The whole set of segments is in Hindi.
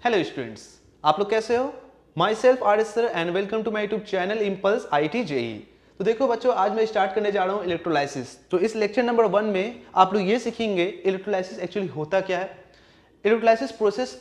हेलो स्टूडेंट्स, आप लोग कैसे हो? Myself R S sir and welcome to my YouTube channel Impulse IT JEE। तो देखो बच्चों, आज मैं स्टार्ट करने जा रहा हूँ इलेक्ट्रोलाइसिस। तो इस लेक्चर नंबर 1 में आप लोग ये सीखेंगे इलेक्ट्रोलाइसिस एक्चुअली होता क्या है, इलेक्ट्रोलाइसिस प्रोसेस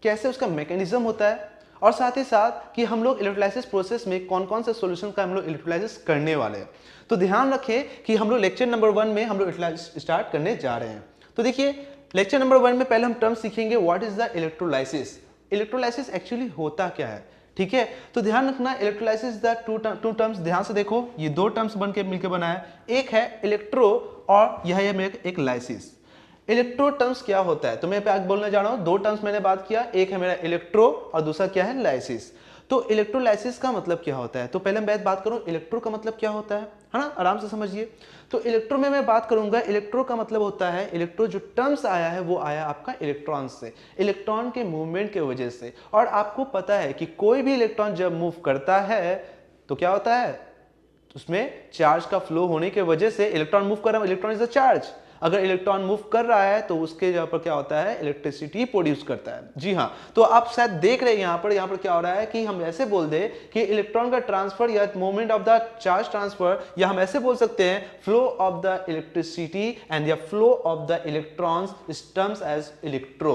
कैसे उसका मैकेनिज्म होता है, और साथ ही साथ कि हम लोग इलेक्ट्रोलाइसिस प्रोसेस में कौन कौन से सॉल्यूशन का हम लोग इलेक्ट्रोलाइसिस करने वाले हैं। तो ध्यान रखें कि हम लोग लेक्चर नंबर 1 में हम लोग इलेक्ट्रोलाइसिस स्टार्ट करने जा रहे हैं। तो देखिए, लेक्चर नंबर 1 में पहले हम टर्म सीखेंगे what is the electrolysis. Electrolysis actually होता क्या है, ठीक है। तो ध्यान रखना, इलेक्ट्रोलाइसिस द टू टर्म्स, ध्यान से देखो, ये दो टर्म्स बन के मिलकर बना है। एक है इलेक्ट्रो और यह है मेरे एक लाइसिस। इलेक्ट्रो टर्म्स क्या होता है, तो मैं पे बोलने जा रहा हूं, दो टर्म्स मैंने बात किया, एक है मेरा इलेक्ट्रो और दूसरा क्या है, लाइसिस। तो इलेक्ट्रोलाइसिस का मतलब क्या होता है, तो पहले मैं बात करूं इलेक्ट्रो का मतलब क्या होता है ना, आराम से समझिए। तो इलेक्ट्रो में मैं बात करूंगा, इलेक्ट्रो का मतलब होता है, इलेक्ट्रो जो टर्म्स आया है वो आया आपका इलेक्ट्रॉन से, इलेक्ट्रॉन के मूवमेंट के वजह से। और आपको पता है कि कोई भी इलेक्ट्रॉन जब मूव करता है तो क्या होता है, उसमें चार्ज का फ्लो होने की वजह से इलेक्ट्रॉन मूव कर रहा है, इलेक्ट्रॉन इज अ चार्ज। अगर इलेक्ट्रॉन मूव कर रहा है तो उसके जगह पर क्या होता है, इलेक्ट्रिसिटी प्रोड्यूस करता है। जी हाँ, तो आप शायद देख रहे हैं यहाँ पर क्या हो रहा है कि हम ऐसे बोल दे कि इलेक्ट्रॉन का ट्रांसफर या movement of the charge transfer, या हम ऐसे बोल सकते हैं flow of the electricity and या flow of the electrons is terms as electro.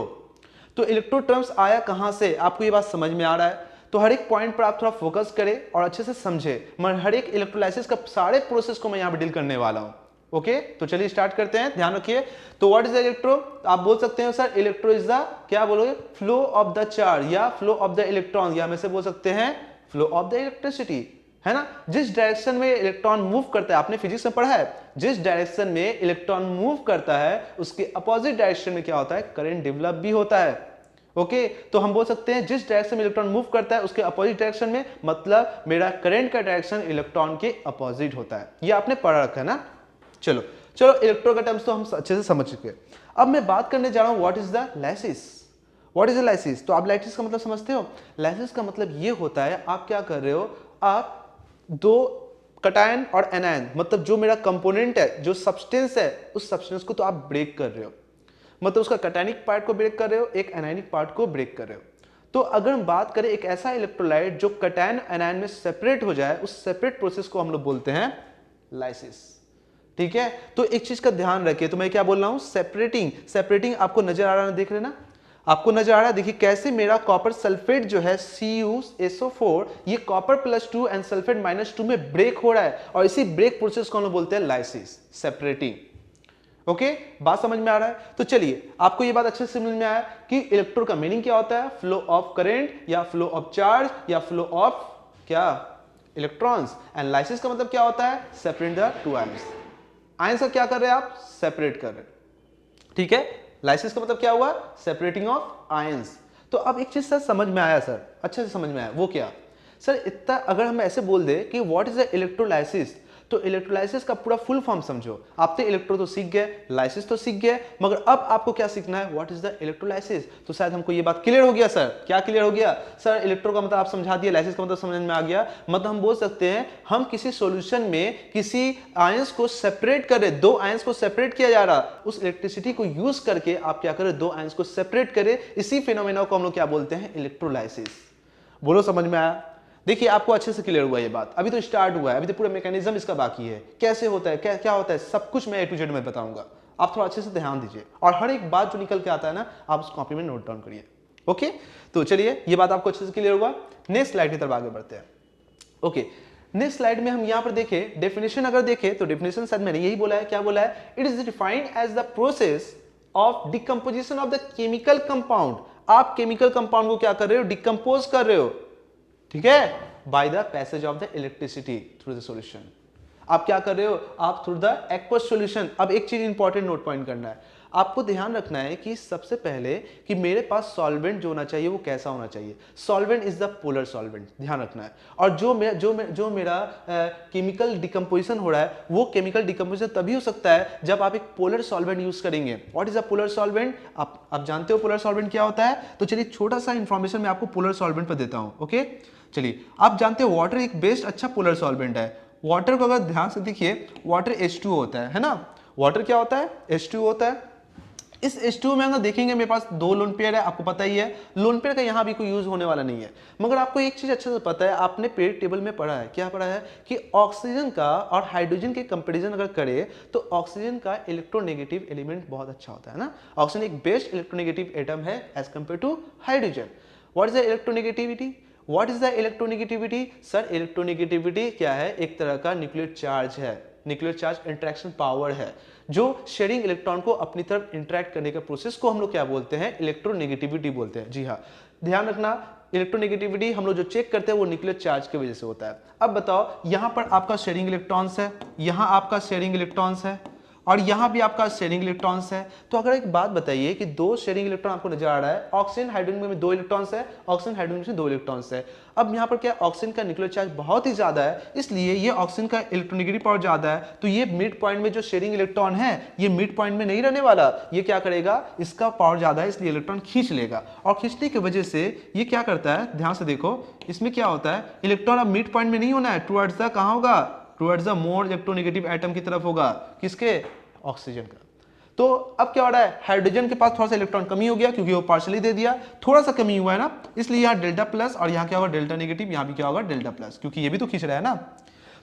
तो इलेक्ट्रो टर्म्स आया कहां से, आपको ये बात समझ में आ रहा है? तो हर एक पॉइंट पर आप थोड़ा फोकस करें और अच्छे से समझे। मैं हर एक इलेक्ट्रोलाइसिस का सारे प्रोसेस को मैं यहां पर डील करने वाला हूं। ओके, तो चलिए स्टार्ट करते हैं, ध्यान रखिए। तो व्हाट इज द इलेक्ट्रो, आप बोल सकते हैं सर इलेक्ट्रो इज द, क्या बोलोगे, फ्लो ऑफ द चार्ज या फ्लो ऑफ द इलेक्ट्रॉन, या हम ऐसे बोल सकते हैं फ्लो ऑफ द इलेक्ट्रिसिटी, है ना। जिस डायरेक्शन में इलेक्ट्रॉन मूव करता है, आपने फिजिक्स में पढ़ा है, जिस डायरेक्शन में इलेक्ट्रॉन मूव करता है उसके अपोजिट डायरेक्शन में क्या होता है, करंट डेवलप भी होता है। ओके, तो हम बोल सकते हैं जिस डायरेक्शन में इलेक्ट्रॉन मूव करता है उसके अपोजिट डायरेक्शन में, मतलब मेरा करंट का डायरेक्शन इलेक्ट्रॉन के अपोजिट होता है। ये आपने पढ़ा रखा है ना। चलो चलो, इलेक्ट्रो का टर्म्स तो हम अच्छे से समझ चुके हैं। अब मैं बात करने जा रहा हूं what is the lysis. What is the lysis, तो आप लाइसिस का मतलब समझते हो? लाइसिस का मतलब ये होता है, आप क्या कर रहे हो, आप दो कटायन और एनायन, मतलब जो मेरा कंपोनेंट है, जो सब्सटेंस है, उस सब्सटेंस को तो आप ब्रेक कर रहे हो, मतलब उसका कैटायनिक पार्ट को ब्रेक कर रहे हो, एक एनायनिक पार्ट को ब्रेक कर रहे हो। तो अगर हम बात करें एक ऐसा इलेक्ट्रोलाइट जो कैटायन एनायन में सेपरेट हो जाए, उस सेपरेट प्रोसेस को हम लोग बोलते हैं लाइसिस। ठीक है, तो एक चीज का ध्यान रखिए, तो मैं क्या बोल रहा हूं, सेपरेटिंग। सेपरेटिंग आपको नजर आ रहा है, देख रहे ना, आपको नजर आ रहा है, देखिए कैसे मेरा कॉपर सल्फेट जो है CuSO4, ये कॉपर +2 एंड सल्फेट -2 में ब्रेक हो रहा है, और इसी ब्रेक प्रोसेस को हम लोग बोलते हैं लाइसिस, सेपरेटिंग। ओके, बात समझ में आ रहा है? तो चलिए, आपको ये बात अच्छे से समझ में आया कि इलेक्ट्रो का मीनिंग क्या होता है, फ्लो ऑफ करंट या फ्लो ऑफ चार्ज या फ्लो ऑफ क्या, इलेक्ट्रॉन्स। एंड लाइसिस का मतलब क्या होता है, separate the two ions. Ions का क्या कर रहे हैं आप, सेपरेट कर रहे हैं। ठीक है, लाइसिस का मतलब क्या हुआ, सेपरेटिंग ऑफ आयंस। तो अब एक चीज सर समझ में आया, सर अच्छे से समझ में आया, वो क्या सर, इतना अगर हम ऐसे बोल दे कि व्हाट इज द इलेक्ट्रोलाइसिस, तो इलेक्ट्रोलाइसिस का पूरा फुल फॉर्म समझो। आप तो इलेक्ट्रो तो सीख गए, लाइसिस तो सीख गए, मगर अब आपको क्या सीखना है, व्हाट इज द इलेक्ट्रोलाइसिस। तो शायद हमको ये बात क्लियर हो गया सर, क्या क्लियर हो गया सर, इलेक्ट्रो का मतलब आप समझा दिया, लाइसिस का मतलब समझ में आ गया। मतलब हम बोल सकते हैं, हम किसी सॉल्यूशन में किसी आयंस को सेपरेट कर रहे, दो आयंस को सेपरेट किया जा रहा, उस इलेक्ट्रिसिटी को यूज करके आप क्या करें, दो आयंस को सेपरेट करें, इसी फिनोमेना को हम लोग क्या बोलते हैं, इलेक्ट्रोलाइसिस। बोलो समझ में आया? देखिए, आपको अच्छे से क्लियर हुआ ये बात, अभी तो स्टार्ट हुआ है, अभी तो पूरा मैकेनिज्म इसका बाकी है, कैसे होता है, क्या होता है, सब कुछ मैं A to Z में बताऊंगा। आप थोड़ा अच्छे से ध्यान दीजिए, और हर एक बात जो निकल के आता है ना, आप उस कॉपी में नोट डाउन करिए। ओके, तो चलिए, ये बात आपको अच्छे से क्लियर हुआ। नेक्स्ट स्लाइड की तरफ आगे बढ़ते हैं। ओके, नेक्स्ट स्लाइड में हम यहां पर देखें, डेफिनेशन अगर देखें तो डेफिनेशन शायद मैंने यही बोला है, क्या बोला है, it is defined as the process of decomposition of the chemical compound. आप केमिकल कंपाउंड को क्या कर रहे हो, डिकम्पोज कर रहे हो, ठीक है, by the passage of the electricity through the solution. आप क्या कर रहे हो, आप थ्रू द एक्वस सॉल्यूशन। अब एक चीज इंपॉर्टेंट नोट पॉइंट करना है, आपको ध्यान रखना है कि सबसे पहले कि मेरे पास सॉल्वेंट जो होना चाहिए वो कैसा होना चाहिए, solvent is the polar solvent, ध्यान रखना है। और जो मेरा केमिकल डिकम्पोजिशन हो रहा है, वो केमिकल डिकम्पोजिशन तभी हो सकता है जब आप एक पोलर सॉल्वेंट यूज करेंगे। What is a polar solvent, आप जानते हो पोलर सॉल्वेंट क्या होता है? तो चलिए, छोटा सा इंफॉर्मेशन मैं आपको पोलर सॉल्वेंट पर देता हूं। ओके, चलिए, आप जानते हो वाटर एक बेस्ट अच्छा पोलर सॉल्वेंट है। वाटर को अगर ध्यान से देखिए, वाटर H2O होता है ना, वाटर क्या होता है, H2O होता है। इस H2O में अगर देखेंगे मेरे पास 2 लोन पेयर है, आपको पता ही है लोन पेयर का यहाँ भी कोई यूज होने वाला नहीं है। मगर आपको एक चीज अच्छे से पता है, आपने पीरियड टेबल में पढ़ा है, क्या पढ़ा है कि ऑक्सीजन का और हाइड्रोजन के कंपैरिजन अगर करें तो ऑक्सीजन का इलेक्ट्रोनेगेटिव एलिमेंट बहुत अच्छा होता है ना। ऑक्सीजन एक बेस्ट इलेक्ट्रोनेगेटिव एटम है as compare to hydrogen. What is the electronegativity? What is the electronegativity? Sir electronegativity क्या है? एक तरह का न्यूक्लियर चार्ज है, न्यूक्लियर चार्ज इंटरेक्शन पावर है जो शेयरिंग इलेक्ट्रॉन को अपनी तरफ इंटरेक्ट करने का प्रोसेस को हम लोग क्या बोलते हैं? इलेक्ट्रोनेगेटिविटी बोलते हैं। जी हाँ, ध्यान रखना इलेक्ट्रोनेगेटिविटी हम लोग जो चेक करते हैं वो न्यूक्लियर चार्ज की वजह से होता है। अब बताओ यहाँ पर आपका शेयरिंग इलेक्ट्रॉन्स है, यहाँ आपका शेयरिंग इलेक्ट्रॉन्स है और यहाँ भी आपका शेयरिंग इलेक्ट्रॉन्स है। तो अगर एक बात बताइए कि 2 शेयरिंग इलेक्ट्रॉन आपको नजर आ रहा है, ऑक्सीजन हाइड्रोजन में 2 इलेक्ट्रॉन्स है, ऑक्सीजन हाइड्रोजन में 2 इलेक्ट्रॉन्स है। अब यहाँ पर क्या ऑक्सीजन का न्यूक्लियर चार्ज बहुत ही ज्यादा है, इसलिए ये ऑक्सीजन का इलेक्ट्रोनेगेटिव पावर ज्यादा है, तो ये मिड पॉइंट में जो शेयरिंग इलेक्ट्रॉन है ये मिड पॉइंट में नहीं रहने वाला, ये क्या करेगा, इसका पावर ज्यादा है इसलिए इलेक्ट्रॉन खींच लेगा और खींचने की वजह से ये क्या करता है, ध्यान से देखो इसमें क्या होता है, इलेक्ट्रॉन अब मिड पॉइंट में नहीं होना है, टुवर्ड्स द कहां होगा, towards the more electronegative atom की तरफ होगा, किसके, ऑक्सीजन का। तो अब क्या हो रहा है, हाइड्रोजन के पास थोड़ा सा इलेक्ट्रॉन कमी हो गया क्योंकि वो पार्शियली दे दिया, थोड़ा सा कमी हुआ है ना, इसलिए यहाँ डेल्टा प्लस और यहाँ क्या होगा डेल्टा नेगेटिव, यहाँ भी क्या होगा डेल्टा प्लस, क्योंकि ये भी तो खींच रहा है ना।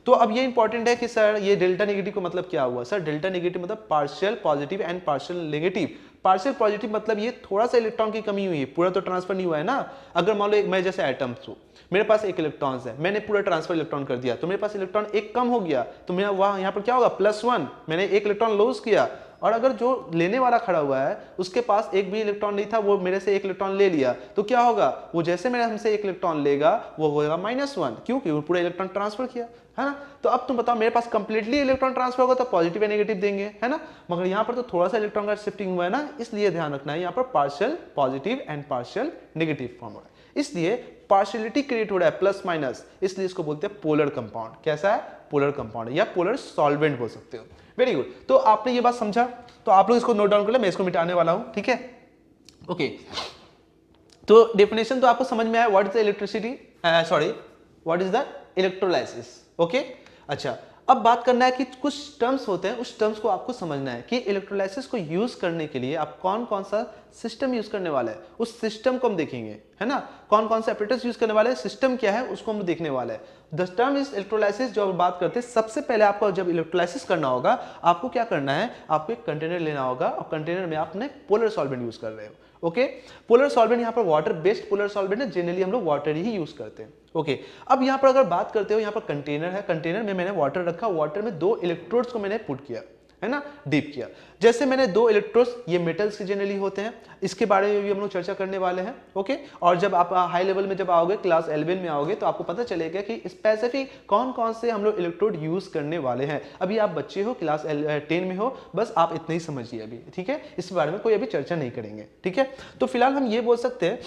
तो अब ये इंपॉर्टेंट है कि सर ये डेल्टा नेगेटिव का मतलब क्या हुआ? सर डेल्टा नेगेटिव मतलब partial positive and partial negative. Partial positive मतलब ये थोड़ा सा इलेक्ट्रॉन की कमी हुई है, पूरा तो ट्रांसफर नहीं हुआ है ना। अगर मान लो मैं जैसे एटम्स हूँ, मेरे पास एक इलेक्ट्रॉन है, मैंने पूरा ट्रांसफर इलेक्ट्रॉन कर दिया तो मेरे पास इलेक्ट्रॉन एक कम हो गया, तो मेरा वहां यहाँ पर क्या होगा +1, मैंने एक इलेक्ट्रॉन लॉस किया। और अगर जो लेने वाला खड़ा हुआ है उसके पास एक भी इलेक्ट्रॉन नहीं था, वो मेरे से एक इलेक्ट्रॉन ले लिया, तो क्या होगा, वो जैसे मेरे हमसे एक इलेक्ट्रॉन लेगा वो होगा -1, क्योंकि वो पूरा इलेक्ट्रॉन ट्रांसफर किया है ना। तो अब तुम बताओ मेरे पास कंप्लीटली इलेक्ट्रॉन ट्रांसफर होगा तो पॉजिटिव या नेगेटिव देंगे, है ना, मगर यहाँ पर तो थोड़ा सा इलेक्ट्रॉन का शिफ्टिंग हुआ है ना, इसलिए ध्यान रखना है यहाँ पर partial positive and partial negative form हो रहा है, इसलिए पार्शियलिटी क्रिएट हो रहा है प्लस माइनस, इसलिए इसको बोलते हैं पोलर कंपाउंड। कैसा है, पोलर कंपाउंड या पोलर सॉल्वेंट बोल सकते हो। वेरी गुड, तो आपने ये बात समझा, तो आप लोग इसको नोट डाउन कर ले, मैं इसको मिटाने वाला हूं, ठीक है। ओके, तो डेफिनेशन तो आपको समझ में आया, what is the electricity, sorry what is the electrolysis. Okay, अच्छा अब बात करना है कि कुछ टर्म्स होते हैं, उस टर्म्स को आपको समझना है कि इलेक्ट्रोलाइसिस को यूज करने के लिए आप कौन कौन सा सिस्टम यूज करने वाले हैं, उस सिस्टम को हम देखेंगे, है ना, कौन कौन से ऑपरेटर्स यूज करने वाले हैं, सिस्टम क्या है उसको हम देखने वाले हैं। द टर्म इज इलेक्ट्रोलाइसिस, जो हम बात करते हैं, सबसे पहले आपको जब इलेक्ट्रोलाइसिस करना होगा आपको क्या करना है, आपको एक कंटेनर लेना होगा और कंटेनर में आपने पोलर सॉल्वेंट यूज कर रहे हो। ओके, पोलर सॉल्वेंट यहाँ पर वाटर बेस्ड पोलर सॉल्वेंट है, जनरली हम लोग वाटर ही यूज करते हैं। ओके, अब यहाँ पर अगर बात करते हो, यहाँ पर कंटेनर है, कंटेनर में मैंने वाटर रखा, वाटर में 2 इलेक्ट्रोड्स को मैंने पुट किया, है ना, डीप किया। जैसे मैंने 2 इलेक्ट्रोड्स, ये मेटल्स के जनरली होते हैं, इसके बारे में भी हम लोग चर्चा करने वाले हैं। ओके, और जब आप हाई लेवल में जब आओगे, क्लास 11 में आओगे, तो आपको पता चलेगा कि स्पेसिफिक कौन कौन से हम लोग इलेक्ट्रोड यूज करने वाले हैं। अभी आप बच्चे हो, क्लास 10 में हो, बस आप इतना ही समझिए अभी, ठीक है, इस बारे में कोई अभी चर्चा नहीं करेंगे, ठीक है। तो फिलहाल हम ये बोल सकते हैं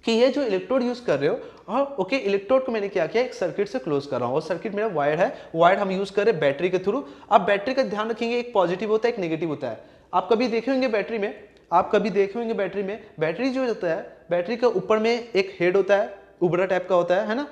कि ये जो इलेक्ट्रोड यूज कर रहे हो, और ओके इलेक्ट्रोड को मैंने क्या किया, एक सर्किट से क्लोज कर रहा हूं, और सर्किट मेरा वायर है, वायर हम यूज कर रहे हैं बैटरी के थ्रू। अब बैटरी का ध्यान रखेंगे, एक पॉजिटिव होता है एक नेगेटिव होता है। आप कभी देखे होंगे बैटरी में, आप कभी देखे होंगे बैटरी में, बैटरी जो होता है, बैटरी का ऊपर में एक हेड होता है, उबरा टाइप का होता है ना,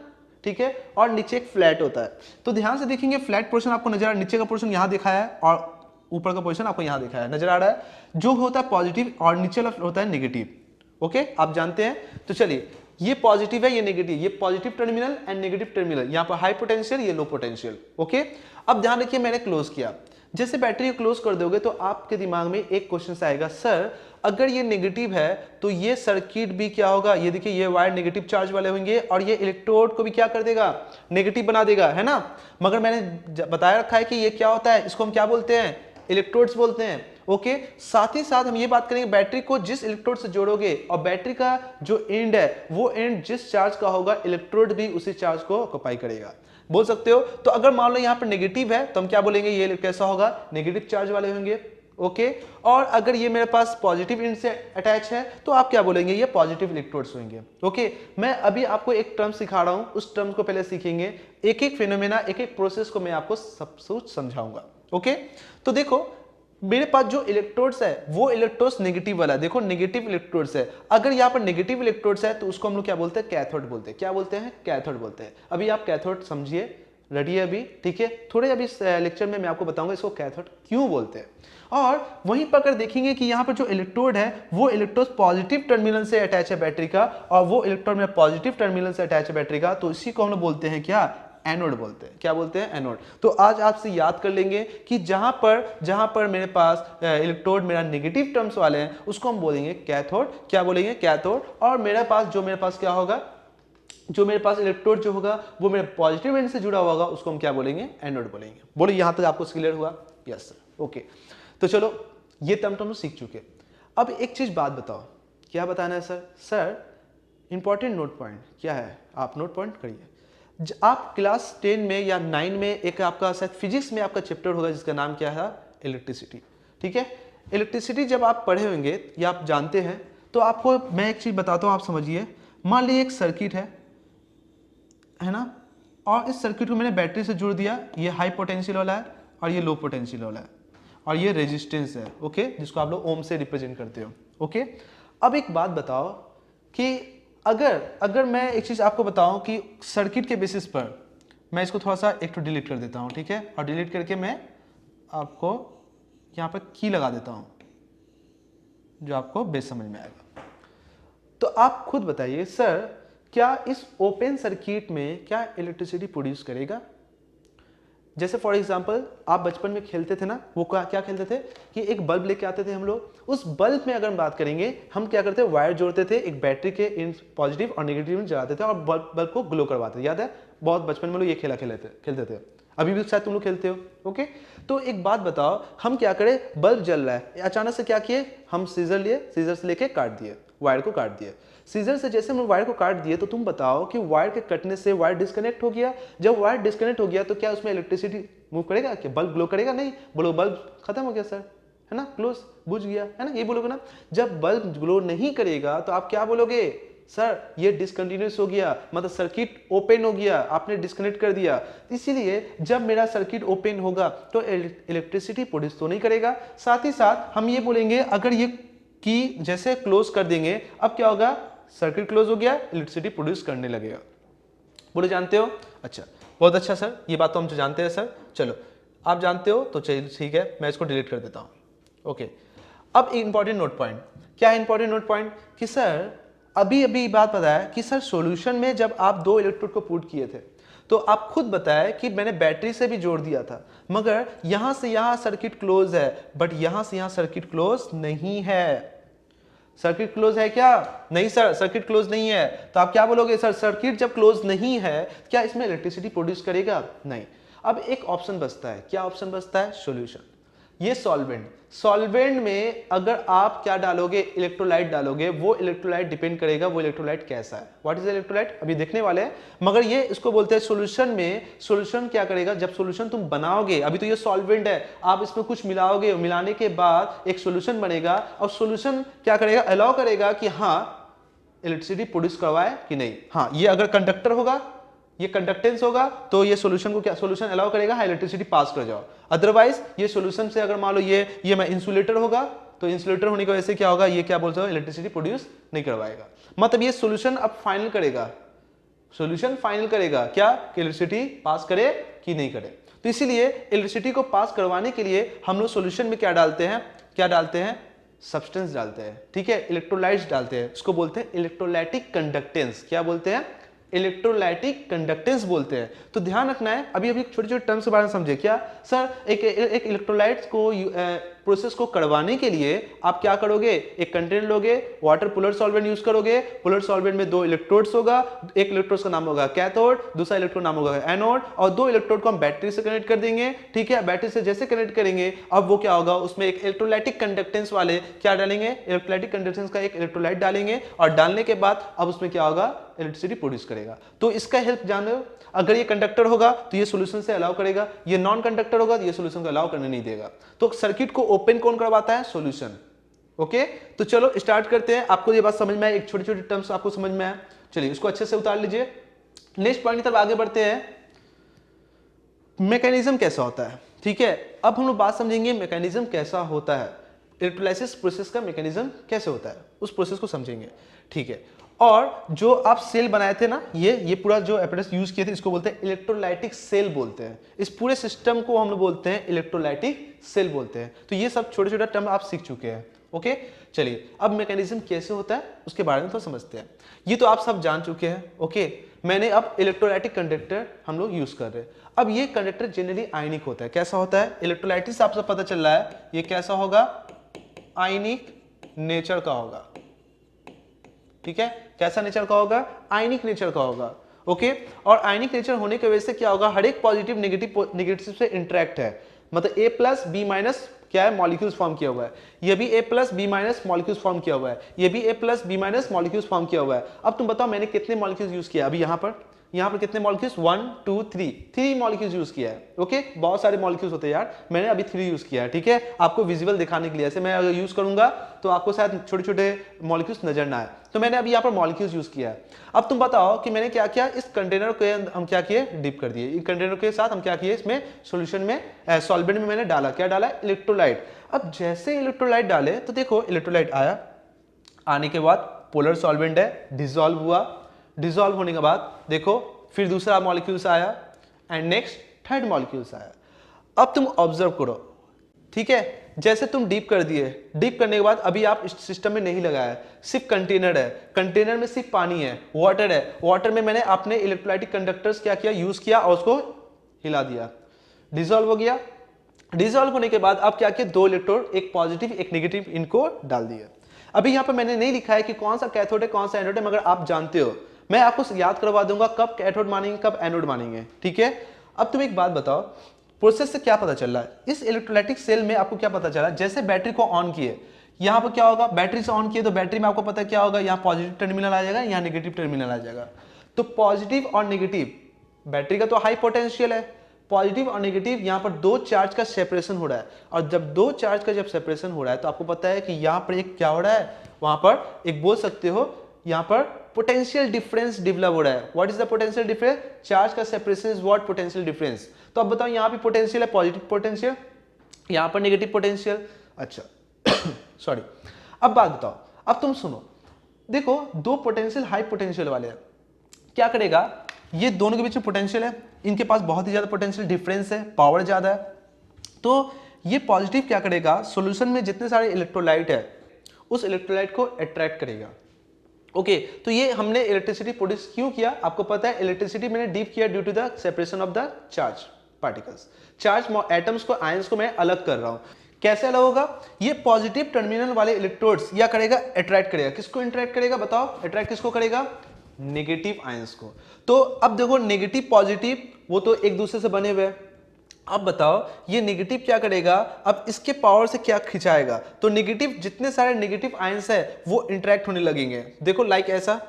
ठीक है, और नीचे एक फ्लैट होता है। तो ध्यान से देखेंगे, फ्लैट पोर्शन आपको नजर आ रहा है, नीचे का पोर्शन यहाँ दिखाया है और ऊपर का पोर्शन आपको यहाँ दिखाया है, नजर आ रहा है, जो होता है पॉजिटिव और नीचे होता है नेगेटिव। ओके, आप जानते हैं। तो चलिए, ये पॉजिटिव है, ये नेगेटिव, ये positive terminal and negative terminal, यहाँ पर हाई पोटेंशियल, ये लो पोटेंशियल। ओके, अब ध्यान रखिए, मैंने क्लोज किया, जैसे बैटरी को क्लोज कर दोगे तो आपके दिमाग में एक क्वेश्चन आएगा, सर अगर ये नेगेटिव है तो ये सर्किट भी क्या होगा, ये देखिए ये वायर नेगेटिव चार्ज वाले होंगे और ये इलेक्ट्रोड को भी क्या कर देगा, नेगेटिव बना देगा, है ना। मगर मैंने बताया रखा है कि ये क्या होता है, इसको हम क्या बोलते हैं, इलेक्ट्रोड्स बोलते हैं। ओके, साथ ही साथ हम ये बात करेंगे, बैटरी को जिस इलेक्ट्रोड से जोड़ोगे और बैटरी का जो एंड है वो एंड जिस चार्ज का होगा, इलेक्ट्रोड भी उसी चार्ज को ऑक्यूपाई करेगा, बोल सकते हो। तो अगर मान लो यहाँ पर नेगेटिव है तो हम क्या बोलेंगे, ये कैसा होगा, नेगेटिव चार्ज वाले होंगे। ओके, और अगर ये मेरे पास पॉजिटिव एंड से अटैच है तो आप क्या बोलेंगे, ये पॉजिटिव इलेक्ट्रोड्स होंगे। ओके, मैं अभी आपको एक टर्म सिखा रहा हूं, उस टर्म को पहले सीखेंगे, एक एक फिनोमेना, एक एक प्रोसेस को मैं आपको सब कुछ समझाऊंगा। ओके, तो देखो मेरे पास जो इलेक्ट्रोड्स है वो इलेक्ट्रोड्स नेगेटिव वाला है, देखो नेगेटिव इलेक्ट्रोड्स है। अगर यहाँ पर नेगेटिव इलेक्ट्रोड्स है तो उसको हम लोग क्या बोलते हैं, कैथोड बोलते हैं। क्या बोलते हैं, कैथोड बोलते हैं। अभी आप कैथोड समझिए, रेडी है अभी, ठीक है। थोड़े अभी लेक्चर में मैं आपको बताऊंगा इसको कैथोड क्यों बोलते हैं। और वहीं पर अगर देखेंगे कि यहाँ पर जो इलेक्ट्रोड है वो इलेक्ट्रोड पॉजिटिव टर्मिनल से अटैच है बैटरी का, और वो इलेक्ट्रोड में पॉजिटिव टर्मिनल से अटैच है बैटरी का, तो इसी को हम लोग बोलते हैं क्या, एनोड बोलते हैं। क्या बोलते हैं, एनोड। तो आज आपसे याद कर लेंगे कि जहां पर मेरे पास इलेक्ट्रोड मेरा नेगेटिव टर्म्स वाले हैं उसको हम बोलेंगे कैथोड। क्या बोलेंगे, कैथोड। और मेरे पास क्या होगा, जो मेरे पास इलेक्ट्रोड जो होगा वो मेरे पॉजिटिव एंड से जुड़ा होगा उसको हम क्या बोलेंगे, एनोड बोलेंगे। बोलो यहां तक आपको क्लियर हुआ? Yes sir, okay. तो चलो ये टर्म तो हम सीख चुके। अब एक चीज बात बताओ, क्या बताना है sir? Sir important note point क्या है, आप नोट पॉइंट करिए। आप क्लास 10 में या 9 में एक आपका शायद फिजिक्स में आपका चैप्टर होगा जिसका नाम क्या है, इलेक्ट्रिसिटी। ठीक है, इलेक्ट्रिसिटी जब आप पढ़े होंगे या आप जानते हैं तो आपको मैं एक चीज बताता हूं, आप समझिए। मान लीजिए एक सर्किट है ना, और इस सर्किट को मैंने बैटरी से जोड़ दिया, ये हाई पोटेंशियल वाला है और ये लो पोटेंशियल वाला है, और ये रेजिस्टेंस है, ओके, जिसको आप लोग ओम से रिप्रेजेंट करते हो, ओके। अब एक बात बताओ कि अगर मैं एक चीज आपको बताऊं कि सर्किट के बेसिस पर मैं इसको थोड़ा सा एक तो डिलीट कर देता हूं, ठीक है, और डिलीट करके मैं आपको यहां पर की लगा देता हूं जो आपको बेस समझ में आएगा। तो आप खुद बताइए सर, क्या इस ओपन सर्किट में क्या इलेक्ट्रिसिटी प्रोड्यूस करेगा? जैसे फॉर एग्जांपल आप बचपन में खेलते थे ना, वो क्या खेलते थे कि एक बल्ब लेके आते थे हम लोग, उस बल्ब में अगर हम बात करेंगे, हम क्या करते थे, वायर जोड़ते थे, एक बैटरी के इन पॉजिटिव और नेगेटिव में जलाते थे और बल्ब को ग्लो करवाते थे। याद है, बहुत बचपन में लोग ये खेलते थे, अभी भी शायद तुम लोग खेलते हो, ओके। तो एक बात बताओ, हम क्या करें, बल्ब जल रहा है, अचानक से क्या किए, हम सीजर लिए, सीजर से लेके काट दिए, वायर को काट दिए। सीजर से जैसे हम वायर को काट दिए, तो तुम बताओ कि वायर के कटने से वायर डिस्कनेक्ट हो गया। जब वायर डिस्कनेक्ट हो गया तो क्या उसमें इलेक्ट्रिसिटी मूव करेगा, क्या बल्ब ग्लो करेगा? नहीं। बोलो बल्ब खत्म हो गया सर, है ना, क्लोज, बुझ गया, है ना, ये बोलोगे ना। जब बल्ब ग्लो नहीं करेगा तो आप क्या बोलोगे, सर ये डिसकंटिन्यूस हो गया, मतलब सर्किट ओपन हो गया, आपने डिस्कनेक्ट कर दिया। इसीलिए जब मेरा सर्किट ओपन होगा तो इलेक्ट्रिसिटी प्रोड्यूस तो नहीं करेगा। साथ ही साथ हम ये बोलेंगे, अगर ये की जैसे क्लोज कर देंगे, अब क्या होगा, सर्किट क्लोज हो गया, इलेक्ट्रिसिटी प्रोड्यूस करने लगेगा। बोलो जानते हो? अच्छा, बहुत अच्छा सर, ये बात तो हम जानते हैं सर। चलो आप जानते हो तो चलिए ठीक है, मैं इसको डिलीट कर देता हूं, ओके। अब इंपॉर्टेंट नोट पॉइंट, क्या इंपॉर्टेंट नोट पॉइंट कि सर अभी बात पता है कि सर सॉल्यूशन में जब आप दो इलेक्ट्रोड को पुट किए थे तो आप खुद बताए कि मैंने बैटरी से भी जोड़ दिया था, मगर यहां से यहां सर्किट क्लोज है, बट यहां से यहां सर्किट क्लोज नहीं है। सर्किट क्लोज है क्या? नहीं सर, सर्किट क्लोज नहीं है। तो आप क्या बोलोगे, सर सर्किट जब क्लोज नहीं है क्या इसमें इलेक्ट्रिसिटी प्रोड्यूस करेगा? नहीं। अब एक ऑप्शन बचता है, क्या ऑप्शन बचता है? सॉल्यूशन। ये सॉल्वेंट में अगर आप क्या डालोगे, इलेक्ट्रोलाइट डालोगे, वो इलेक्ट्रोलाइट डिपेंड करेगा वो इलेक्ट्रोलाइट कैसा है। व्हाट इज इलेक्ट्रोलाइट अभी देखने वाले हैं, मगर ये इसको बोलते हैं सॉल्यूशन में। सॉल्यूशन क्या करेगा, जब सॉल्यूशन तुम बनाओगे, अभी तो ये सॉल्वेंट है, आप इसमें कुछ मिलाओगे, मिलाने के बाद एक सॉल्यूशन बनेगा, और सॉल्यूशन क्या करेगा, अलाउ करेगा कि हाँ इलेक्ट्रिसिटी प्रोड्यूस करवाए कि नहीं। हाँ, ये अगर कंडक्टर होगा, ये कंडक्टेंस होगा, तो ये सॉल्यूशन को क्या, सॉल्यूशन अलाउ करेगा हाँ इलेक्ट्रिसिटी पास कर जाओ। अदरवाइज ये सॉल्यूशन से अगर मान लो ये मैं इंसुलेटर होगा, तो इंसुलेटर होने की वजह से क्या होगा, ये क्या बोलते हो, इलेक्ट्रिसिटी प्रोड्यूस नहीं करवाएगा। मतलब ये सॉल्यूशन अब फाइनल करेगा, सॉल्यूशन फाइनल करेगा क्या, कि इलेक्ट्रिसिटी पास करे कि नहीं करे। तो इसीलिए इलेक्ट्रिसिटी को पास करवाने के लिए हम लोग सॉल्यूशन में क्या डालते हैं, क्या डालते हैं, सब्सटेंस डालते हैं, ठीक है, इलेक्ट्रोलाइट्स डालते हैं। इसको बोलते हैं इलेक्ट्रोलाइटिक कंडक्टेंस। क्या बोलते हैं? इलेक्ट्रोलाइटिक कंडक्टेंस बोलते हैं। तो ध्यान रखना है, अभी छोटे छोटे टर्म्स के बारे में समझे। क्या सर, एक इलेक्ट्रोलाइट्स को प्रोसेस को करवाने के लिए आप क्या करोगे, एक कंटेनर लोगे, वाटर पोलर सॉल्वेंट यूज करोगे, पोलर सॉल्वेंट में दो इलेक्ट्रोड्स होगा, एक इलेक्ट्रोड का नाम होगा कैथोड, दूसरा इलेक्ट्रोड नाम होगा एनोड, और दो इलेक्ट्रोड को हम बैटरी से कनेक्ट कर देंगे, ठीक है। बैटरी से जैसे कनेक्ट करेंगे, अब वो क्या होगा, उसमें एक इलेक्ट्रोलाइटिक कंडक्टेंस वाले क्या डालेंगे, इलेक्ट्रोलाइटिक कंडक्टेंस का एक इलेक्ट्रोलाइट डालेंगे, और डालने के बाद अब उसमें क्या होगा, इलेक्ट्रिसिटी प्रोड्यूस करेगा। तो इसका हेल्प जानो, अगर ये कंडक्टर होगा तो ये सॉल्यूशन से अलाउ करेगा, ये नॉन कंडक्टर होगा तो ये सॉल्यूशन को अलाउ करने नहीं देगा। तो सर्किट को ओपन कौन करवाता है, सॉल्यूशन। ओके, तो चलो स्टार्ट करते हैं। आपको ये बात समझ में आए, एक छोटी छोटी टर्म्स आपको समझ में आए, चलिए इसको अच्छे से उतार लीजिए। नेक्स्ट पॉइंट की तरफ आगे बढ़ते हैं। मैकेनिज्म कैसा होता है, ठीक है। अब हम लोग बात समझेंगे मैकेनिज्म कैसा होता है, इलेक्ट्रोलाइसिस प्रोसेस का मैकेनिज्म कैसे होता है, उस प्रोसेस को समझेंगे, ठीक है। और जो आप सेल बनाए थे ना, ये पूरा जो apparatus यूज किए थे इसको बोलते हैं इलेक्ट्रोलाइटिक सेल बोलते हैं। इस पूरे सिस्टम को हम लोग बोलते हैं इलेक्ट्रोलाइटिक सेल बोलते हैं। तो ये सब छोटे छोटे टर्म आप सीख चुके हैं। ओके, चलिए अब मैकेनिज्म कैसे होता है उसके बारे में तो समझते हैं। ये तो आप सब जान चुके हैं। ओके, मैंने अब इलेक्ट्रोलाइटिक कंडक्टर हम लोग यूज कर रहे हैं। अब ये कंडक्टर जनरली आयनिक होता है। कैसा होता है? इलेक्ट्रोलाइटिक से आप सब पता चल रहा है ये कैसा होगा, आयनिक नेचर का होगा। ठीक है, कैसा नेचर का होगा? आयनिक नेचर का होगा। ओके, और आयनिक नेचर होने की वजह से क्या होगा, हर एक पॉजिटिव नेगेटिव से इंटरेक्ट है। मतलब A प्लस B माइनस क्या है, मॉलिक्यूल्स फॉर्म किया हुआ है। ये भी A plus B minus molecules form किया हुआ है। ये भी A plus B minus molecules form किया हुआ है। अब तुम बताओ मैंने कितने मॉलिक्यूल्स यूज किया अभी यहाँ पर कितने मॉलिक्यूल्स? 1 2 3 मॉलिक्यूल्स यूज किया है। ओके, बहुत सारे मॉलिक्यूल्स होते हैं यार, मैंने अभी 3 यूज किया है। ठीक है, आपको विजुअल दिखाने के लिए, ऐसे मैं अगर यूज करूंगा तो आपको शायद छोटे छोटे मॉलिक्यूल्स नजर ना आए, तो मैंने अभी यहाँ पर मॉलिक्यूल्स यूज किया है। अब तुम बताओ कि मैंने क्या किया, इस कंटेनर के हम क्या किए, डिप कर दिए। इस कंटेनर के साथ हम क्या किए, इसमें सॉल्यूशन में सॉल्वेंट में मैंने डाला, क्या डाला? इलेक्ट्रोलाइट। अब जैसे इलेक्ट्रोलाइट डाले तो देखो इलेक्ट्रोलाइट आया, आने के बाद पोलर सॉल्वेंट है, डिसॉल्व हुआ। डिसॉल्व होने के बाद देखो फिर दूसरा मॉलिक्यूल्स आया एंड नेक्स्ट थर्ड मॉलिक्यूल्स आया। अब तुम ऑब्जर्व करो, ठीक है, जैसे तुम डीप कर दिए, डीप करने के बाद अभी आप इस सिस्टम में नहीं लगाया, सिर्फ कंटेनर है, कंटेनर में सिर्फ पानी है, वाटर है, वाटर में मैंने अपने इलेक्ट्रोलाइटिक कंडक्टर्स क्या किया, यूज किया और उसको हिला दिया, डिसॉल्व हो गया। डिसॉल्व होने के बाद अब क्या किया, 2 इलेक्ट्रोड, एक पॉजिटिव एक नेगेटिव, इनको डाल दिया। अभी यहाँ पर मैंने नहीं लिखा है कि कौन सा कैथोड है कौन सा एनोड है, मगर आप जानते हो, मैं आपको याद करवा दूंगा कब कैथोड मानेंगे कब एनोड मानेंगे। ठीक है, अब तुम एक बात बताओ, प्रोसेस से क्या पता चल रहा है? इस इलेक्ट्रोलाइटिक सेल में आपको क्या पता चला, जैसे बैटरी को ऑन किए, यहाँ पर क्या होगा, बैटरी से ऑन किए तो बैटरी में आपको पता क्या होगा, यहाँ पॉजिटिव टर्मिनल आ जाएगा, यहाँ नेगेटिव टर्मिनल आ जाएगा। तो पॉजिटिव और नेगेटिव, बैटरी का तो हाई पोटेंशियल है, पॉजिटिव और नेगेटिव, यहाँ पर 2 चार्ज का सेपरेशन हो रहा है। और जब 2 चार्ज का जब सेपरेशन हो रहा है तो आपको पता है कि यहाँ पर एक क्या हो रहा है, वहां पर एक बोल सकते हो यहाँ पर पोटेंशियल डिफरेंस डेवलप हो रहा है। What is the potential difference? Charge का separation is what potential difference. तो अब बताओ यहाँ पे पोटेंशियल है पॉजिटिव पोटेंशियल, यहाँ पर नेगेटिव पोटेंशियल। अच्छा सॉरी, अब बात बताओ, अब तुम सुनो, देखो 2 पोटेंशियल हाई पोटेंशियल वाले हैं, क्या करेगा, ये दोनों के बीच में पोटेंशियल है, इनके पास बहुत ही ज्यादा पोटेंशियल डिफरेंस है, पावर ज्यादा है। तो ये पॉजिटिव क्या करेगा, सॉल्यूशन में जितने सारे इलेक्ट्रोलाइट है उस इलेक्ट्रोलाइट को अट्रैक्ट करेगा। ओके, तो ये हमने इलेक्ट्रिसिटी प्रोड्यूस क्यों किया, आपको पता है, इलेक्ट्रिसिटी मैंने डीप किया due to the separation of the charge particles. Charge atoms को, आयंस को मैं अलग कर रहा हूं। कैसे अलग होगा, ये पॉजिटिव टर्मिनल वाले इलेक्ट्रोड्स या करेगा, अट्रैक्ट करेगा, किसको अट्रैक्ट करेगा बताओ, अट्रैक्ट किसको करेगा, नेगेटिव आयंस को। तो अब देखो नेगेटिव पॉजिटिव वो तो एक दूसरे से बने हुए हैं। अब बताओ ये नेगेटिव क्या करेगा, अब इसके पावर से क्या खिंचाएगा, तो नेगेटिव, जितने सारे नेगेटिव आयंस है वो इंटरेक्ट होने लगेंगे। देखो लाइक ऐसा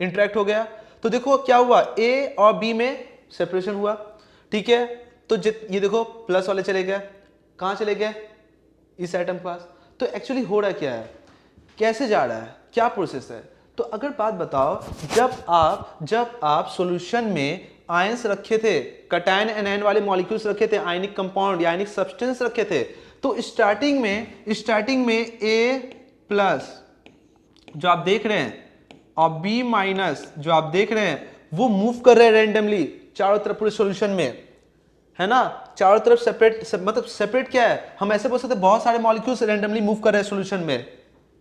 इंटरेक्ट हो गया, तो देखो क्या हुआ, ए और बी में सेपरेशन हुआ। ठीक है, तो ये देखो प्लस वाले चले गए, कहां चले गए, इस एटम के पास। तो एक्चुअली हो रहा क्या है, कैसे जा रहा है, क्या प्रोसेस है? तो अगर बात बताओ, जब आप सॉल्यूशन में आयंस रखे थे, कटायन एनायन वाले मॉलिक्यूल्स रखे थे, आयनिक कंपाउंड या आयनिक सब्सटेंस रखे थे, तो स्टार्टिंग में A प्लस जो आप देख रहे हैं और B माइनस जो आप देख रहे हैं वो मूव कर रहे हैं रेंडमली चारों तरफ पूरे सॉल्यूशन में, है ना, चारों तरफ मतलब सेपरेट क्या है, हम ऐसे बोल सकते हैं बहुत सारे मॉलिक्यूल्स रेंडमली मूव कर रहे हैं सॉल्यूशन में,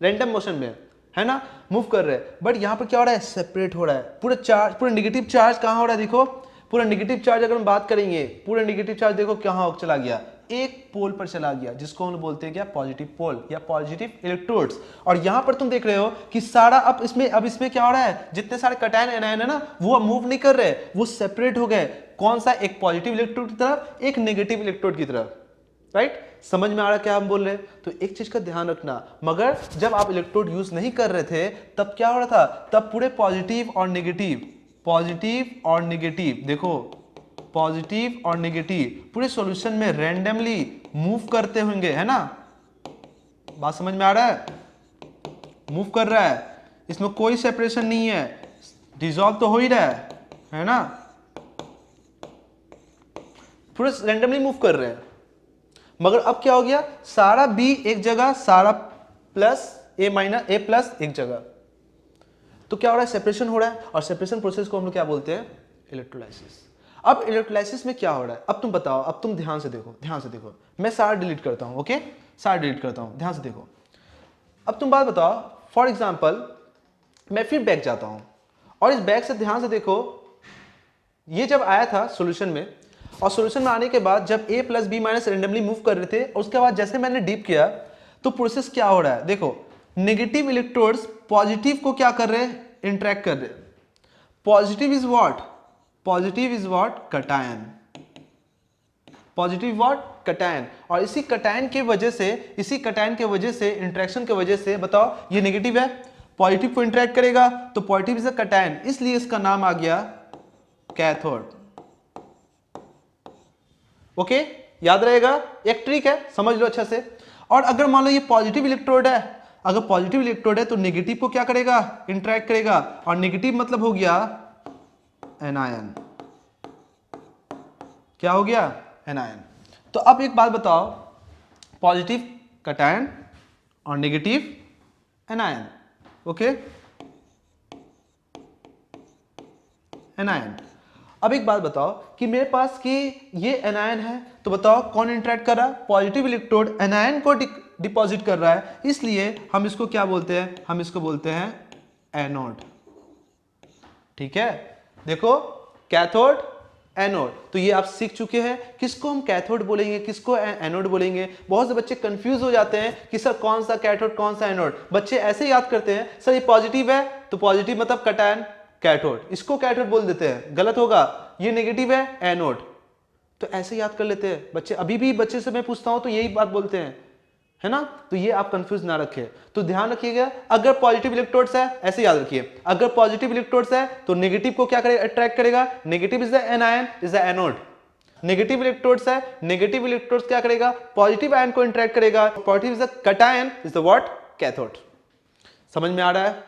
रैंडम मोशन में, है ना, मूव कर रहे हैं। बट यहां पर क्या हो रहा है, सेपरेट हो रहा है। पूरा नेगेटिव चार्ज कहां हो रहा है, देखो पूरा नेगेटिव चार्ज अगर हम बात करेंगे, पूरा नेगेटिव चार्ज देखो कहां चला गया, एक पोल पर चला गया, जिसको हम बोलते हैं क्या, पॉजिटिव पोल या पॉजिटिव इलेक्ट्रोड्स। और यहां पर तुम देख रहे हो कि सारा अब इसमें क्या हो रहा है, जितने सारे कटायन एनायन है ना वो मूव नहीं कर रहे, वो सेपरेट हो गए। कौन सा, एक पॉजिटिव इलेक्ट्रोड की तरफ, एक नेगेटिव इलेक्ट्रोड की तरफ। राइट, समझ में आ रहा क्या हम बोल रहे हैं? तो एक चीज का ध्यान रखना, मगर जब आप इलेक्ट्रोड यूज नहीं कर रहे थे तब क्या हो रहा था, तब पूरे पॉजिटिव और नेगेटिव, देखो पॉजिटिव और नेगेटिव पूरे सॉल्यूशन में रैंडमली मूव करते होंगे, है ना, बात समझ में आ रहा है, मूव कर रहा है, इसमें कोई सेपरेशन नहीं है, डिसॉल्व तो हो ही रहा है ना, पूरे रैंडमली मूव कर रहे हैं। मगर अब क्या हो गया, सारा B एक जगह, सारा plus A minus A plus एक जगह। तो क्या हो रहा है, सेपरेशन हो रहा है, और सेपरेशन प्रोसेस को हम लोग क्या बोलते हैं, इलेक्ट्रोलाइसिस। अब इलेक्ट्रोलाइसिस में क्या हो रहा है, अब तुम बताओ, अब तुम ध्यान से देखो, ध्यान से देखो, मैं सारा डिलीट करता हूं, ओके, सारा डिलीट करता हूं, ध्यान से देखो। अब तुम बात बताओ, फॉर एग्जाम्पल मैं फिर बैक जाता हूं, और इस बैक से ध्यान से देखो, ये जब आया था सॉल्यूशन में, और सॉल्यूशन में आने के बाद जब a plus b minus randomly move कर रहे थे, और उसके बाद जैसे मैंने डीप किया तो प्रोसेस क्या हो रहा है, देखो नेगेटिव इलेक्ट्रोड्स पॉजिटिव को क्या कर रहे हैं, इंटरेक्ट कर रहे हैं। Positive is what, positive is what, cation, positive what, cation. और इसी कटायन के वजह से, इसी कटायन के वजह से, इंटरेक्शन के वजह से, बताओ ये नेगेटिव है, पॉजिटिव को इंटरेक्ट करेगा, तो पॉजिटिव इज अ कटायन, इसलिए इसका नाम आ गया कैथोड। ओके, याद रहेगा, एक ट्रिक है, समझ लो अच्छा से। और अगर मान लो ये पॉजिटिव इलेक्ट्रोड है, अगर पॉजिटिव इलेक्ट्रोड है तो नेगेटिव को क्या करेगा, इंटरेक्ट करेगा, और नेगेटिव मतलब हो गया एनायन, क्या हो गया, एनायन। तो अब एक बात बताओ, पॉजिटिव कटायन और नेगेटिव एनायन, ओके, एनायन। अब एक बात बताओ कि मेरे पास कि ये एनायन है, तो बताओ कौन इंटरेक्ट कर रहा है, पॉजिटिव इलेक्ट्रोड एनायन को डिपॉजिट कर रहा है, इसलिए हम इसको क्या बोलते हैं, हम इसको बोलते हैं एनोड। ठीक है, देखो कैथोड, एनोड, तो ये आप सीख चुके हैं, किसको हम कैथोड बोलेंगे, किसको एनोड बोलेंगे। बहुत से बच्चे कंफ्यूज हो जाते हैं कि सर कौन सा कैथोड कौन सा एनोड, बच्चे ऐसे याद करते हैं, सर ये पॉजिटिव है तो पॉजिटिव मतलब कटायन, कैथोड, इसको कैथोड बोल देते हैं, गलत होगा, ये नेगेटिव है, एनोड, तो ऐसे याद कर लेते हैं बच्चे। अभी भी बच्चे से मैं पूछता हूं तो यही बात बोलते हैं, है ना, तो ये आप कंफ्यूज ना रखें, तो ध्यान रखिएगा, अगर पॉजिटिव इलेक्ट्रोड्स है, ऐसे याद रखिए, अगर पॉजिटिव इलेक्ट्रोड्स है तो नेगेटिव को क्या करेगा, अट्रैक्ट करेगा, negative is the anion, is the anode. Negative electrodes है, नेगेटिव इलेक्ट्रोड्स क्या करेगा, पॉजिटिव आयन को इंटरेक्ट करेगा, positive is the cation, is the what, cathode. समझ में आ रहा है,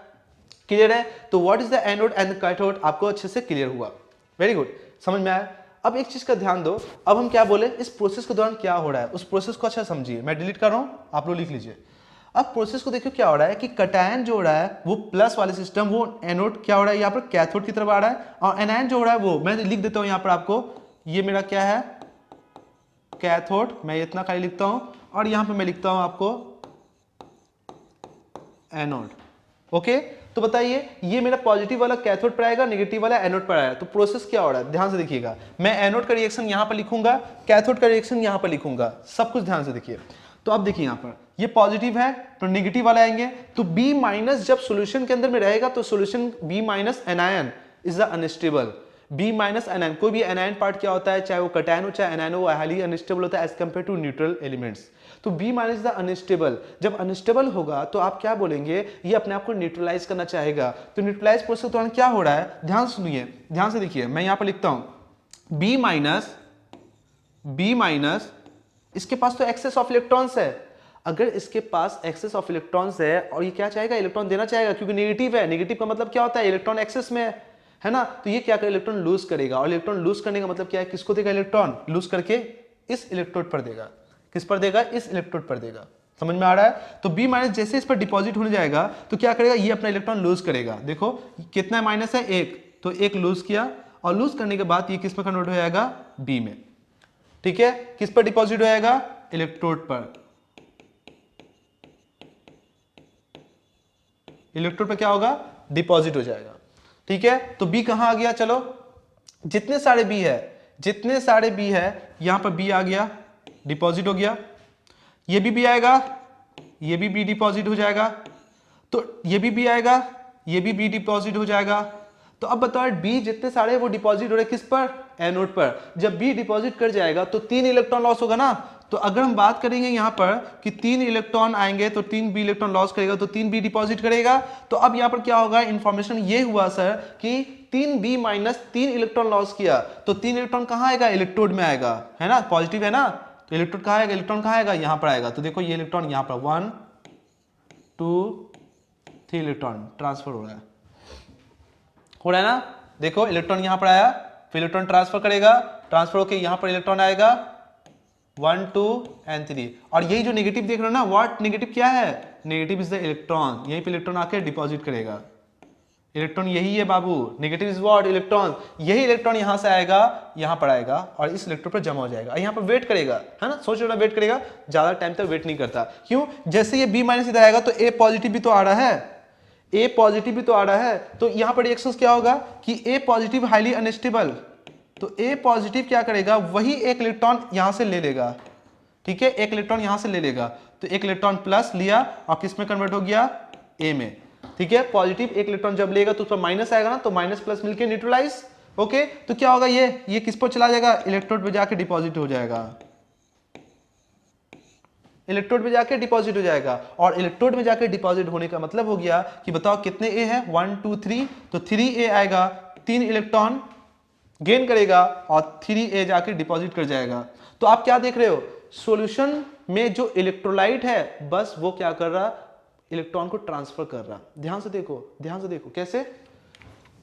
क्लियर है, तो what is the anode and cathode आपको अच्छे से क्लियर हुआ, वेरी गुड, समझ में आया। अब एक चीज का ध्यान दो, अब हम क्या बोले, इस प्रोसेस के दौरान क्या हो रहा है, उस प्रोसेस को अच्छा समझिए, मैं डिलीट कर रहा हूं, आप लोग लिख लीजिए। अब प्रोसेस को देखिए क्या हो रहा है कि कटायन जो हो रहा है वो प्लस वाले सिस्टम, वो एनोड क्या हो रहा है, यहाँ पर कैथोड की तरफ आ रहा है, और एनायन जो हो रहा है वो मैं लिख देता हूं यहाँ पर आपको, ये मेरा क्या है, कैथोड, मैं इतना खाली लिखता हूं, और यहां पर मैं लिखता हूं आपको एनोड, ओके। तो बताइए ये मेरा पॉजिटिव वाला कैथोड पर आएगा, नेगेटिव वाला एनोड पर आएगा, तो प्रोसेस क्या हो रहा है, ध्यान से देखिएगा, मैं एनोड का रिएक्शन यहां पर लिखूंगा, कैथोड का रिएक्शन यहां पर लिखूंगा, सब कुछ ध्यान से देखिए। तो अब देखिए यहां पर ये पॉजिटिव है तो नेगेटिव वाला आएंगे, तो बी माइनस जब सॉल्यूशन के अंदर में रहेगा तो solution b minus anion is the unstable, b minus anion, कोई भी एनायन पार्ट क्या होता है, चाहे वो कटायन हो चाहे एनायन हो, वो हाईली अनस्टेबल होता है as compare to neutral elements. तो बी माइनस द अनस्टेबल, जब अनस्टेबल होगा तो आप क्या बोलेंगे, ये अपने आप को न्यूट्रलाइज करना चाहेगा, तो न्यूट्रलाइज प्रोसेस के दौरान क्या हो रहा है, ध्यान सुनिए, ध्यान से देखिए, मैं यहां पर लिखता हूं बी माइनस, इसके पास तो एक्सेस ऑफ इलेक्ट्रॉन्स है, अगर इसके पास एक्सेस ऑफ इलेक्ट्रॉन्स है और ये क्या चाहेगा, इलेक्ट्रॉन देना चाहेगा, क्योंकि नेगेटिव है, नेगेटिव का मतलब क्या होता है, इलेक्ट्रॉन एक्सेस में है ना, तो ये क्या करेगा, इलेक्ट्रॉन लूज करेगा, और इलेक्ट्रॉन लूज करने का मतलब क्या है, किसको देगा, इलेक्ट्रॉन लूज करके इस इलेक्ट्रोड पर देगा, किस पर देगा, इस इलेक्ट्रोड पर देगा, समझ में आ रहा है। तो बी माइनस जैसे इस पर डिपॉजिट होने जाएगा तो क्या करेगा, ये अपना इलेक्ट्रॉन लूज करेगा, देखो कितना माइनस है, एक, तो एक लूज किया, और लूज करने के बाद ये किस में कन्वर्ट हो जाएगा, बी में, ठीक है, किस पर डिपॉजिट हो जाएगा, इलेक्ट्रोड पर, इलेक्ट्रोड पर क्या होगा, डिपॉजिट हो जाएगा, ठीक है। तो बी कहां आ गया, चलो जितने सारे बी है, जितने सारे बी है यहां पर बी आ गया, डिपॉजिट हो गया, ये भी आएगा, ये भी बी डिपॉजिट हो जाएगा, तो ये भी आएगा, ये भी बी डिपॉजिट हो जाएगा। तो अब बताओ बी जितने सारे वो डिपॉजिट हो रहे किस पर, एनोड पर, जब बी डिपॉजिट कर जाएगा तो 3 इलेक्ट्रॉन लॉस होगा ना, तो अगर हम बात करेंगे यहां पर कि 3 इलेक्ट्रॉन आएंगे तो 3 बी इलेक्ट्रॉन लॉस करेगा, तो 3 बी डिपॉजिट करेगा, तो अब यहां पर क्या होगा, इंफॉर्मेशन ये हुआ सर कि 3 बी माइनस 3 इलेक्ट्रॉन लॉस किया, तो 3 इलेक्ट्रॉन कहां आएगा, इलेक्ट्रोड में आएगा, है ना, पॉजिटिव है ना, तो इलेक्ट्रॉन कहां आएगा, इलेक्ट्रॉन कहां आएगा, यहां पर आएगा, तो देखो ये इलेक्ट्रॉन यहां पर 1 2 3 इलेक्ट्रॉन ट्रांसफर हो रहा है ना, देखो इलेक्ट्रॉन यहां पर आया, फिर इलेक्ट्रॉन ट्रांसफर करेगा, ट्रांसफर होकर यहां पर इलेक्ट्रॉन आएगा 1 2 एंड 3, और यही जो नेगेटिव देख रहे हो ना, व्हाट नेगेटिव क्या है, नेगेटिव इज द इलेक्ट्रॉन, यहीं पे इलेक्ट्रॉन आके डिपॉजिट करेगा, इलेक्ट्रॉन यही है बाबू, नेगेटिव इज व्हाट, इलेक्ट्रॉन। यही इलेक्ट्रॉन यहां से आएगा, यहां पर आएगा और इस इलेक्ट्रॉन पर जमा हो जाएगा, यहां पर वेट करेगा, है ना, सोच रहा वेट करेगा, ज्यादा टाइम तक वेट नहीं करता। क्यों? जैसे ये बी माइनस इधर आएगा तो ए पॉजिटिव भी तो आ रहा है, ए पॉजिटिव भी तो आ रहा है, तो यहां पर रिएक्शन क्या होगा कि ए पॉजिटिव हाईली अनस्टेबल, तो ए पॉजिटिव क्या करेगा, वही एक इलेक्ट्रॉन यहां से ले लेगा, ठीक है, एक इलेक्ट्रॉन यहां से ले लेगा, तो एक इलेक्ट्रॉन प्लस लिया और किस में कन्वर्ट हो गया, ए में, ठीक है। पॉजिटिव एक इलेक्ट्रॉन जब लेगा तो उस पर माइनस आएगा ना, तो माइनस प्लस मिलके न्यूट्रलाइज, ओके। तो क्या होगा, ये किस पर चला जाएगा, इलेक्ट्रोड पे जाके डिपॉजिट हो जाएगा, इलेक्ट्रोड पे जाके डिपॉजिट हो जाएगा। और इलेक्ट्रोड में जाके डिपॉजिट होने का मतलब हो गया कि बताओ कितने ए है, 1 2 3, तो 3 ए आएगा, 3 इलेक्ट्रॉन गेन करेगा और 3 ए जाके डिपॉजिट कर जाएगा। तो आप क्या देख रहे हो, सॉल्यूशन में जो इलेक्ट्रोलाइट है बस वो क्या कर रहा, इलेक्ट्रॉन को ट्रांसफर कर रहा। ध्यान से देखो, ध्यान से देखो कैसे।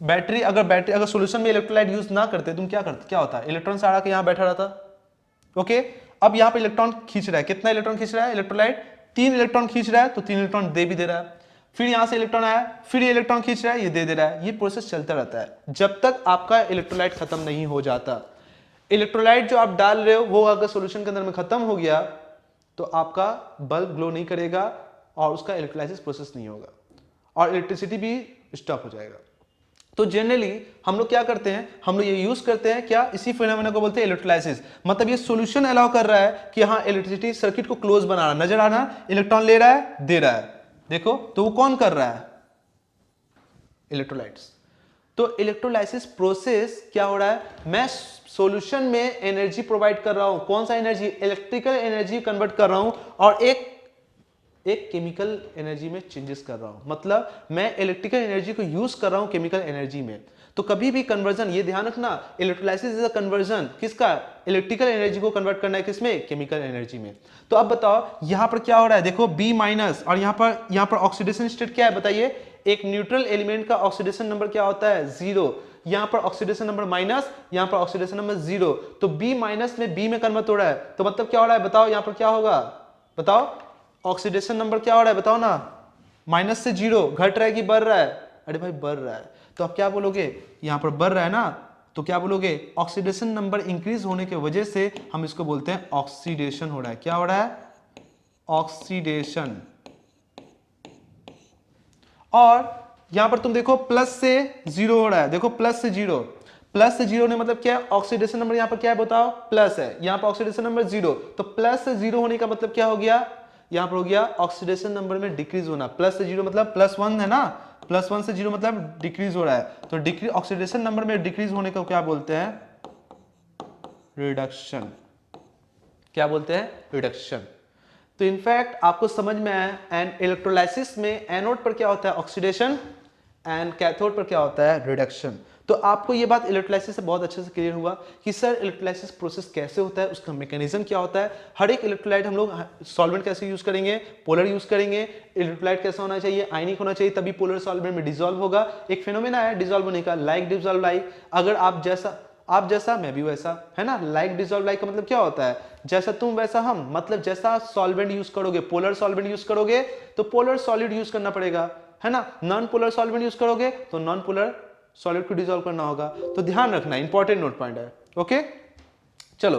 बैटरी अगर सॉल्यूशन में इलेक्ट्रोलाइट यूज ना करते तुम क्या करते, क्या होता है, इलेक्ट्रॉन सारा के यहां बैठा रहता, ओके। अब यहां पे इलेक्ट्रॉन खींच रहा है, कितना इलेक्ट्रॉन खींच रहा है इलेक्ट्रोलाइट, 3 इलेक्ट्रॉन खींच रहा है, तो 3 इलेक्ट्रॉन दे भी दे रहा है, फिर यहां से इलेक्ट्रॉन आया, फिर ये इलेक्ट्रॉन खींच रहा है, ये दे रहा है, ये प्रोसेस चलता रहता है जब तक आपका इलेक्ट्रोलाइट खत्म नहीं हो जाता। इलेक्ट्रोलाइट जो आप डाल रहे हो वो अगर सॉल्यूशन के अंदर में खत्म हो गया तो आपका बल्ब ग्लो नहीं करेगा और उसका इलेक्ट्रोलाइसिस प्रोसेस नहीं होगा और इलेक्ट्रिसिटी भी स्टॉप हो जाएगा। तो जनरली हम लोग क्या करते हैं, हम लोग ये यूज करते हैं क्या, इसी फिनोमेना को बोलते हैं इलेक्ट्रोलाइसिस। मतलब ये सॉल्यूशन अलाउ कर रहा है कि हाँ इलेक्ट्रिसिटी सर्किट को क्लोज बना रहा, नजर आ रहा, इलेक्ट्रॉन ले रहा है, दे रहा है, देखो, तो वो कौन कर रहा है, इलेक्ट्रोलाइट्स। तो इलेक्ट्रोलाइसिस प्रोसेस क्या हो रहा है, मैं सॉल्यूशन में एनर्जी प्रोवाइड कर रहा हूं, कौन सा एनर्जी, इलेक्ट्रिकल एनर्जी कन्वर्ट कर रहा हूं और एक केमिकल एनर्जी में चेंजेस कर रहा हूं। मतलब मैं इलेक्ट्रिकल एनर्जी को यूज कर रहा हूं केमिकल एनर्जी में। तो कभी भी कन्वर्जन, ये ध्यान रखना, इलेक्ट्रोलाइसिस इज अ कन्वर्जन, किसका, इलेक्ट्रिकल एनर्जी को कन्वर्ट करना है किसमें, केमिकल एनर्जी में। तो अब बताओ यहां पर क्या हो रहा है, देखो बी माइनस और यहां पर ऑक्सीडेशन स्टेट क्या है बताइए, एक न्यूट्रल एलिमेंट का ऑक्सीडेशन नंबर क्या होता है, 0। यहां पर ऑक्सीडेशन नंबर माइनस, यहां पर ऑक्सीडेशन नंबर 0, तो बी माइनस में बी में कन्वर्ट हो रहा है, तो मतलब क्या हो रहा है बताओ, यहां पर क्या होगा बताओ, ऑक्सीडेशन नंबर क्या हो रहा है बताओ ना, माइनस से 0, घट रहा है कि बढ़ रहा है, अरे भाई बढ़ रहा है, तो आप क्या बोलोगे, यहां पर बढ़ रहा है ना, तो क्या बोलोगे, ऑक्सीडेशन नंबर इंक्रीज होने की वजह से हम इसको बोलते हैं ऑक्सीडेशन हो रहा है, क्या हो रहा है, ऑक्सीडेशन। और यहां पर तुम देखो प्लस से 0 हो रहा है, देखो प्लस से 0, प्लस से 0 ने मतलब क्या है, ऑक्सीडेशन नंबर यहां पर क्या है बताओ, प्लस है, यहां पर ऑक्सीडेशन नंबर 0, तो प्लस से 0 होने का मतलब क्या हो गया, यहां पर हो गया ऑक्सीडेशन नंबर में डिक्रीज होना, प्लस से 0 मतलब +1 है ना, +1 से 0 मतलब डिक्रीज हो रहा है, तो डिक्रीज, ऑक्सीडेशन नंबर में डिक्रीज होने को क्या बोलते हैं, रिडक्शन। क्या बोलते हैं, रिडक्शन। तो इनफैक्ट आपको समझ में आया, एंड इलेक्ट्रोलाइसिस में एनोड पर क्या होता है ऑक्सीडेशन एंड कैथोड पर क्या होता है रिडक्शन। तो आपको ये बात इलेक्ट्रोलाइसिस से बहुत अच्छे से क्लियर हुआ कि सर इलेक्ट्रोलाइसिस प्रोसेस कैसे होता है, उसका मैकेनिज्म क्या होता है, हर एक इलेक्ट्रोलाइट हम लोग सॉल्वेंट कैसे यूज करेंगे, पोलर यूज करेंगे, इलेक्ट्रोलाइट कैसा होना चाहिए, आयनिक होना चाहिए, तभी पोलर सॉल्वेंट में डिसॉल्व होगा। एक फिनोमेना है डिसॉल्व होने का, लाइक डिसॉल्व लाइक, अगर आप जैसा मैं भी वैसा, है ना, लाइक डिसॉल्व लाइक का मतलब क्या होता है, जैसा तुम वैसा हम, मतलब जैसा सॉल्वेंट यूज करोगे, पोलर सॉल्वेंट यूज करोगे तो पोलर सॉलिड यूज करना पड़ेगा, है ना, नॉन पोलर सॉल्वेंट यूज करोगे तो नॉन पोलर सॉलिड को डिसॉल्व करना होगा। तो ध्यान रखना, इंपॉर्टेंट नोट पॉइंट है, ओके। चलो